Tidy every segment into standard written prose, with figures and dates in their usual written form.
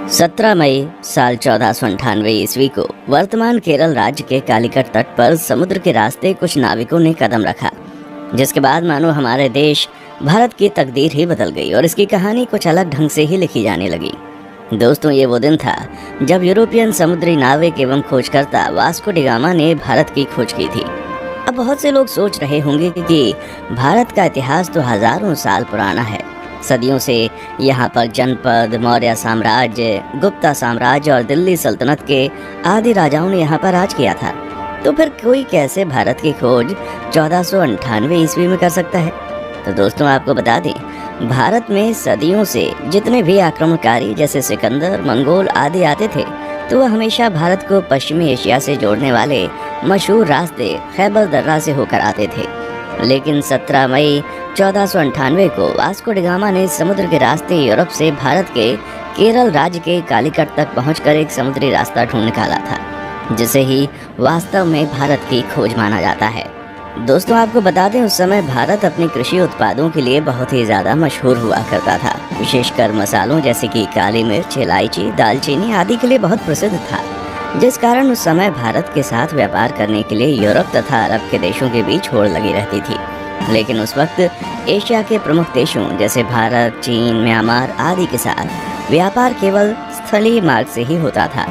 17 मई साल 1498 ईस्वी को वर्तमान केरल राज्य के कालीकट तट पर समुद्र के रास्ते कुछ नाविकों ने कदम रखा, जिसके बाद मानो हमारे देश भारत की तकदीर ही बदल गई और इसकी कहानी कुछ अलग ढंग से ही लिखी जाने लगी। दोस्तों, ये वो दिन था जब यूरोपियन समुद्री नाविक एवं खोजकर्ता वास्को डी गामा ने भारत की खोज की थी। अब बहुत से लोग सोच रहे होंगे कि भारत का इतिहास तो हजारों साल पुराना है। सदियों से यहाँ पर जनपद, मौर्य साम्राज्य, गुप्ता साम्राज्य और दिल्ली सल्तनत के आदि राजाओं ने यहाँ पर राज किया था। तो फिर कोई कैसे भारत की खोज 1498 ईस्वी में कर सकता है? तो दोस्तों, आपको बता दें, भारत में सदियों से जितने भी आक्रमणकारी जैसे सिकंदर, मंगोल आदि आते थे, तो वह हमेशा भारत को पश्चिमी एशिया से जोड़ने वाले मशहूर रास्ते खैबर दर्रा से होकर आते थे। लेकिन 17 मई 1498 को वास्को डी गामा ने समुद्र के रास्ते यूरोप से भारत के केरल राज्य के कालीकट तक पहुंचकर एक समुद्री रास्ता ढूंढ निकाला था, जिसे ही वास्तव में भारत की खोज माना जाता है। दोस्तों, आपको बता दें, उस समय भारत अपने कृषि उत्पादों के लिए बहुत ही ज़्यादा मशहूर हुआ करता था। विशेषकर मसालों जैसे कि काली मिर्च, इलायची, दालचीनी आदि के लिए बहुत प्रसिद्ध था, जिस कारण उस समय भारत के साथ व्यापार करने के लिए यूरोप तथा अरब के देशों के बीच होड़ लगी रहती थी। लेकिन उस वक्त एशिया के प्रमुख देशों जैसे भारत, चीन, म्यांमार आदि के साथ व्यापार केवल स्थलीय मार्ग से ही होता था,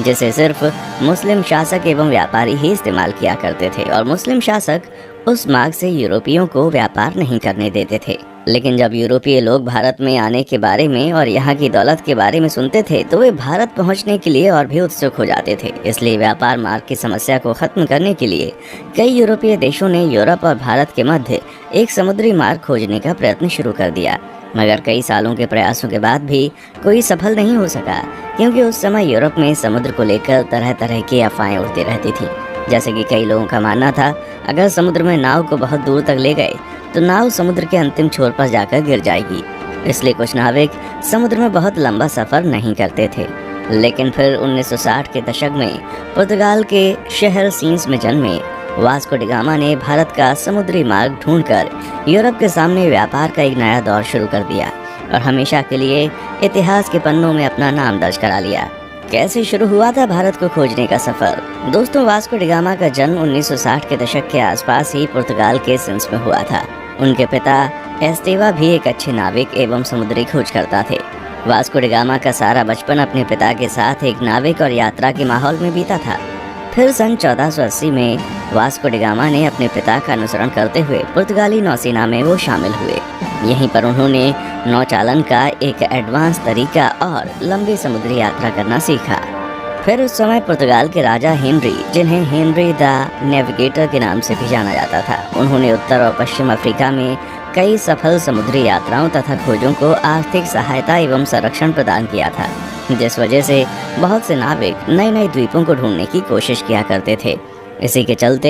जिसे सिर्फ मुस्लिम शासक एवं व्यापारी ही इस्तेमाल किया करते थे और मुस्लिम शासक उस मार्ग से यूरोपियों को व्यापार नहीं करने देते थे। लेकिन जब यूरोपीय लोग भारत में आने के बारे में और यहाँ की दौलत के बारे में सुनते थे, तो वे भारत पहुँचने के लिए और भी उत्सुक हो जाते थे। इसलिए व्यापार मार्ग की समस्या को खत्म करने के लिए कई यूरोपीय देशों ने यूरोप और भारत के मध्य एक समुद्री मार्ग खोजने का प्रयत्न शुरू कर दिया। मगर कई सालों के प्रयासों के बाद भी कोई सफल नहीं हो सका, क्योंकि उस समय यूरोप में समुद्र को लेकर तरह तरह की अफवाहें उड़ती रहती थी। जैसे कि कई लोगों का मानना था, अगर समुद्र में नाव को बहुत दूर तक ले गए तो नाव समुद्र के अंतिम छोर पर जाकर गिर जाएगी। इसलिए कुछ नाविक समुद्र में बहुत लंबा सफर नहीं करते थे। लेकिन फिर 1960 के दशक में पुर्तगाल के शहर सीन्स में जन्मे वास्को डी गामा ने भारत का समुद्री मार्ग ढूंढकर यूरोप के सामने व्यापार का एक नया दौर शुरू कर दिया और हमेशा के लिए इतिहास के पन्नों में अपना नाम दर्ज करा लिया। कैसे शुरू हुआ था भारत को खोजने का सफर? दोस्तों, वास्को डी गामा का जन्म 1960 के दशक के आसपास ही पुर्तगाल के सिंस में हुआ था। उनके पिता एस्तेवा भी एक अच्छे नाविक एवं समुद्री खोजकर्ता थे। वास्को डी गामा का सारा बचपन अपने पिता के साथ एक नाविक और यात्रा के माहौल में बीता था। फिर सन 1480 में वास्को डी गामा ने अपने पिता का अनुसरण करते हुए पुर्तगाली नौसेना में वो शामिल हुए। यहीं पर उन्होंने नौचालन का एक एडवांस तरीका और लंबी समुद्री यात्रा करना सीखा। फिर उस समय पुर्तगाल के राजा हेनरी, जिन्हें हेनरी द नेविगेटर के नाम से भी जाना जाता था, उन्होंने उत्तर और पश्चिम अफ्रीका में कई सफल समुद्री यात्राओं तथा खोजों को आर्थिक सहायता एवं संरक्षण प्रदान किया था, जिस वजह से बहुत से नाविक नए नए द्वीपों को ढूंढने की कोशिश किया करते थे। इसी के चलते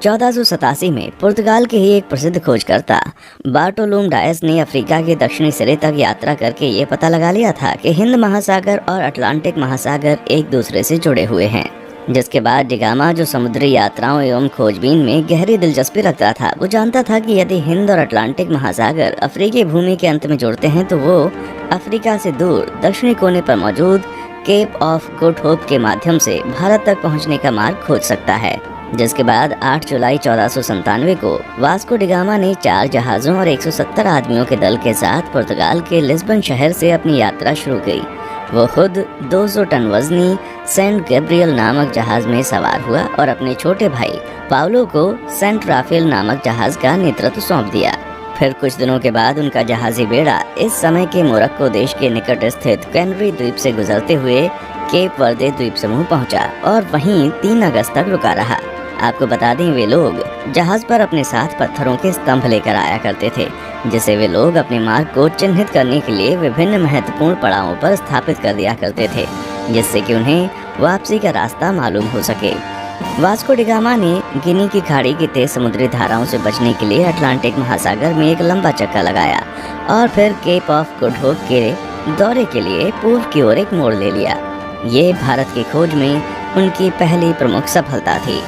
1487 में पुर्तगाल के ही एक प्रसिद्ध खोजकर्ता बार्टोलोम डायस ने अफ्रीका के दक्षिणी सिरे तक यात्रा करके ये पता लगा लिया था कि हिंद महासागर और अटलांटिक महासागर एक दूसरे से जुड़े हुए हैं। जिसके बाद डी गामा, जो समुद्री यात्राओं एवं खोजबीन में गहरी दिलचस्पी रखता था, वो जानता था कि यदि हिंद और अटलांटिक महासागर अफ्रीकी भूमि के अंत में जुड़ते हैं तो वो अफ्रीका से दूर दक्षिणी कोने पर मौजूद केप ऑफ गुड होप के माध्यम से भारत तक पहुंचने का मार्ग खोज सकता है। जिसके बाद 8 जुलाई 1497 को वास्को डी गामा ने 4 जहाज़ों और 170 आदमियों के दल के साथ पुर्तगाल के लिस्बन शहर से अपनी यात्रा शुरू की। वो खुद 200 टन वजनी सेंट गैब्रियल नामक जहाज़ में सवार हुआ और अपने छोटे भाई पाउलो को सेंट राफेल नामक जहाज़ का नेतृत्व सौंप दिया। फिर कुछ दिनों के बाद उनका जहाजी बेड़ा इस समय के मोरक्को देश के निकट स्थित कैनरी द्वीप से गुजरते हुए केप वर्दे द्वीप समूह पहुंचा और वहीं 3 अगस्त तक रुका रहा। आपको बता दें, वे लोग जहाज पर अपने साथ पत्थरों के स्तंभ लेकर आया करते थे, जिसे वे लोग अपने मार्ग को चिन्हित करने के लिए विभिन्न महत्वपूर्ण पड़ावों पर स्थापित कर दिया करते थे, जिससे कि उन्हें वापसी का रास्ता मालूम हो सके। वास्को डी गामा ने गिनी की खाड़ी की तेज समुद्री धाराओं से बचने के लिए अटलांटिक महासागर में एक लंबा चक्का लगाया और फिर केप ऑफ गुड होप के दौरे के लिए पूर्व की ओर एक मोड़ ले लिया। ये भारत की खोज में उनकी पहली प्रमुख सफलता थी।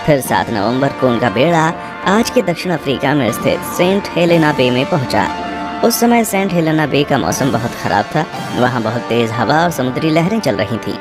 फिर 7 नवंबर को उनका बेड़ा आज के दक्षिण अफ्रीका में स्थित सेंट हेलेना बे में पहुंचा। उस समय सेंट हेलेना बे का मौसम बहुत खराब था। वहाँ बहुत तेज हवा और समुद्री लहरें चल रही थीं,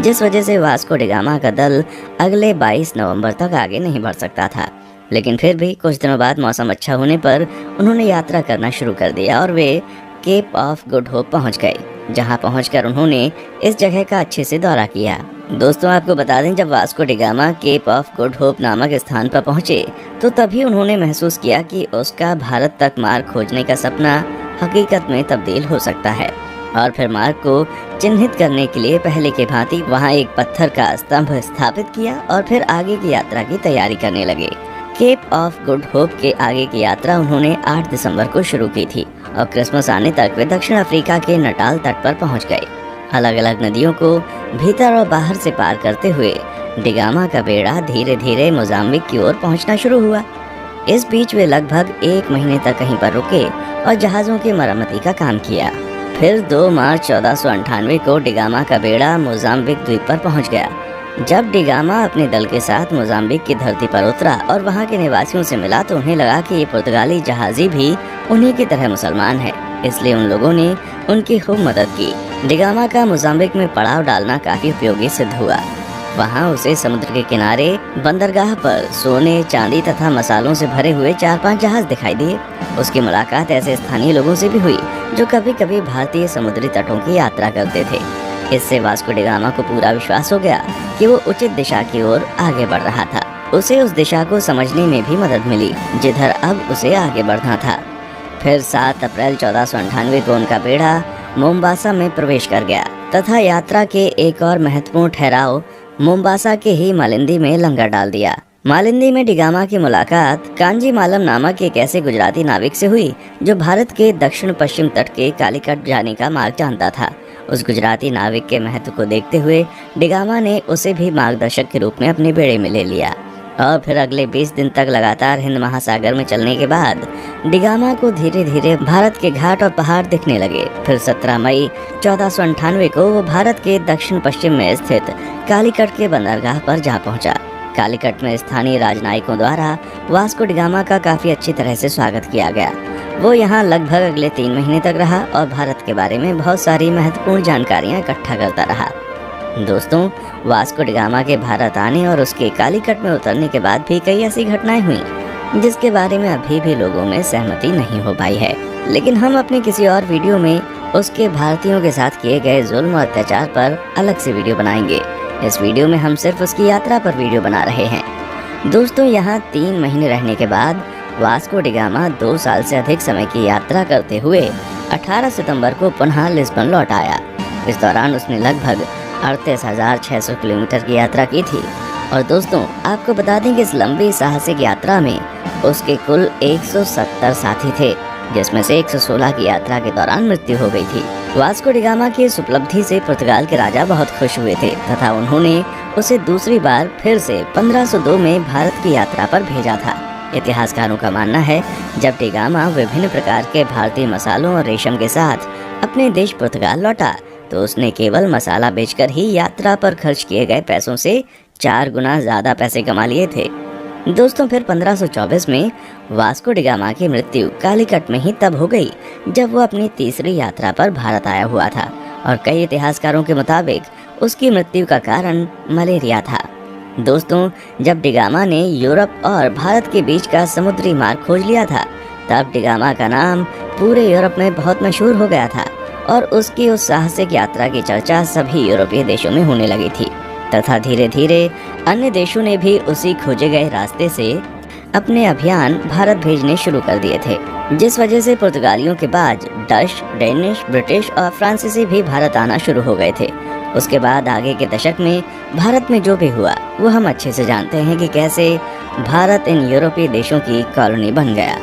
जिस वजह से वास्को डी गामा का दल अगले 22 नवंबर तक आगे नहीं बढ़ सकता था। लेकिन फिर भी कुछ दिनों बाद मौसम अच्छा होने पर उन्होंने यात्रा करना शुरू कर दिया और वे केप ऑफ गुड होप पहुंच गए, जहां पहुंचकर उन्होंने इस जगह का अच्छे से दौरा किया। दोस्तों, आपको बता दें, जब Vasco da Gama Cape of Good Hope नामक स्थान पर पहुंचे तो तभी उन्होंने महसूस किया कि उसका भारत तक मार्ग खोजने का सपना हकीकत में तब्दील हो सकता है। और फिर मार्ग को चिन्हित करने के लिए पहले के भांति वहां एक पत्थर का स्तंभ स्थापित किया और फिर आगे की यात्रा की तैयारी करने लगे। केप ऑफ गुड होप के आगे की यात्रा उन्होंने 8 दिसंबर को शुरू की थी और क्रिसमस आने तक वे दक्षिण अफ्रीका के नटाल तट पर पहुंच गए। अलग अलग नदियों को भीतर और बाहर से पार करते हुए डी गामा का बेड़ा धीरे धीरे मोजाम्बिक की ओर पहुंचना शुरू हुआ। इस बीच वे लगभग 1 महीने तक कहीं पर रुके और जहाज़ों की मरम्मती का काम किया। फिर 2 मार्च 1498 को डी गामा का बेड़ा मोजाम्बिक द्वीप पर पहुंच गया। जब डी गामा अपने दल के साथ मोजाम्बिक की धरती पर उतरा और वहां के निवासियों से मिला तो उन्हें लगा कि ये पुर्तगाली जहाजी भी उन्हीं की तरह मुसलमान है, इसलिए उन लोगों ने उनकी खूब मदद की। डी गामा का मोजाम्बिक में पड़ाव डालना काफी उपयोगी सिद्ध हुआ। वहां उसे समुद्र के किनारे बंदरगाह पर सोने, चांदी तथा मसालों से भरे हुए 4-5 जहाज दिखाई दिए। उसकी मुलाकात ऐसे स्थानीय लोगों से भी हुई जो कभी कभी भारतीय समुद्री तटों की यात्रा करते थे। इससे वास्को डी गामा को पूरा विश्वास हो गया कि वो उचित दिशा की ओर आगे बढ़ रहा था। उसे उस दिशा को समझने में भी मदद मिली जिधर अब उसे आगे बढ़ना था। फिर 7 अप्रैल 1498 को उनका बेड़ा मोम्बासा में प्रवेश कर गया तथा यात्रा के एक और महत्वपूर्ण ठहराव मोम्बासा के ही मालिंदी में लंगर डाल दिया। मालिंदी में डी गामा की मुलाकात कांजी मालम नामक एक ऐसे गुजराती नाविक से हुई जो भारत के दक्षिण पश्चिम तट के कालीकट जाने का मार्ग जानता था। उस गुजराती नाविक के महत्व को देखते हुए डी गामा ने उसे भी मार्गदर्शक के रूप में अपने बेड़े में ले लिया और फिर अगले 20 दिन तक लगातार हिंद महासागर में चलने के बाद डी गामा को धीरे धीरे भारत के घाट और पहाड़ दिखने लगे। फिर 17 मई 1498 को वो भारत के दक्षिण पश्चिम में स्थित कालीकट के बंदरगाह पर जा पहुंचा। कालीकट में स्थानीय राजनयिकों द्वारा वास्को डी गामा का काफी अच्छी तरह से स्वागत किया गया। वो यहाँ लगभग अगले 3 महीने तक रहा और भारत के बारे में बहुत सारी महत्वपूर्ण जानकारियाँ इकट्ठा करता रहा। दोस्तों, वास्को डी गामा के भारत आने और उसके कालीकट में उतरने के बाद भी कई ऐसी घटनाएं हुई जिसके बारे में अभी भी लोगों में सहमति नहीं हो पाई है, लेकिन हम अपने किसी और वीडियो में उसके भारतीयों के साथ किए गए जुल्म और अत्याचार पर अलग से वीडियो बनाएंगे। इस वीडियो में हम सिर्फ उसकी यात्रा पर वीडियो बना रहे हैं। दोस्तों, यहाँ 3 महीने रहने के बाद वास्को डी गामा 2 साल से अधिक समय की यात्रा करते हुए 18 सितंबर को पुनः लिस्बन लौट आया। इस दौरान उसने लगभग 38,600 किलोमीटर की यात्रा की थी। और दोस्तों, आपको बता दें कि इस लंबी साहसिक यात्रा में उसके कुल 170 साथी थे, जिसमें से 116 की यात्रा के दौरान मृत्यु हो गई थी। वास्को डी गामा की इस उपलब्धि से पुर्तगाल के राजा बहुत खुश हुए थे तथा उन्होंने उसे दूसरी बार फिर से 1502 में भारत की यात्रा पर भेजा था। इतिहासकारों का मानना है जब डी गामा विभिन्न प्रकार के भारतीय मसालों और रेशम के साथ अपने देश पुर्तगाल लौटा तो उसने केवल मसाला बेचकर ही यात्रा पर खर्च किए गए पैसों से 4 गुना ज्यादा पैसे कमा लिए थे। दोस्तों, फिर 1524 में वास्को डी गामा की मृत्यु कालीकट में ही तब हो गई जब वो अपनी तीसरी यात्रा पर भारत आया हुआ था और कई इतिहासकारों के मुताबिक उसकी मृत्यु का कारण मलेरिया था। दोस्तों, जब डी गामा ने यूरोप और भारत के बीच का समुद्री मार्ग खोज लिया था तब डी गामा का नाम पूरे यूरोप में बहुत मशहूर हो गया था और उसकी उस साहसिक यात्रा की चर्चा सभी यूरोपीय देशों में होने लगी थी तथा धीरे धीरे अन्य देशों ने भी उसी खोजे गए रास्ते से अपने अभियान भारत भेजने शुरू कर दिए थे, जिस वजह से पुर्तगालियों के बाद डच, डेनिश, ब्रिटिश और फ्रांसीसी भी भारत आना शुरू हो गए थे। उसके बाद आगे के दशक में भारत में जो भी हुआ वो हम अच्छे से जानते हैं कि कैसे भारत इन यूरोपीय देशों की कॉलोनी बन गया।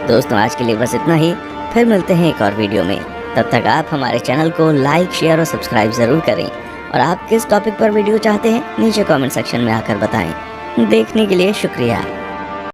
दोस्तों, आज के लिए बस इतना ही। फिर मिलते हैं एक और वीडियो में। तब तक आप हमारे चैनल को लाइक, शेयर और सब्सक्राइब ज़रूर करें और आप किस टॉपिक पर वीडियो चाहते हैं नीचे कमेंट सेक्शन में आकर बताएं। देखने के लिए शुक्रिया।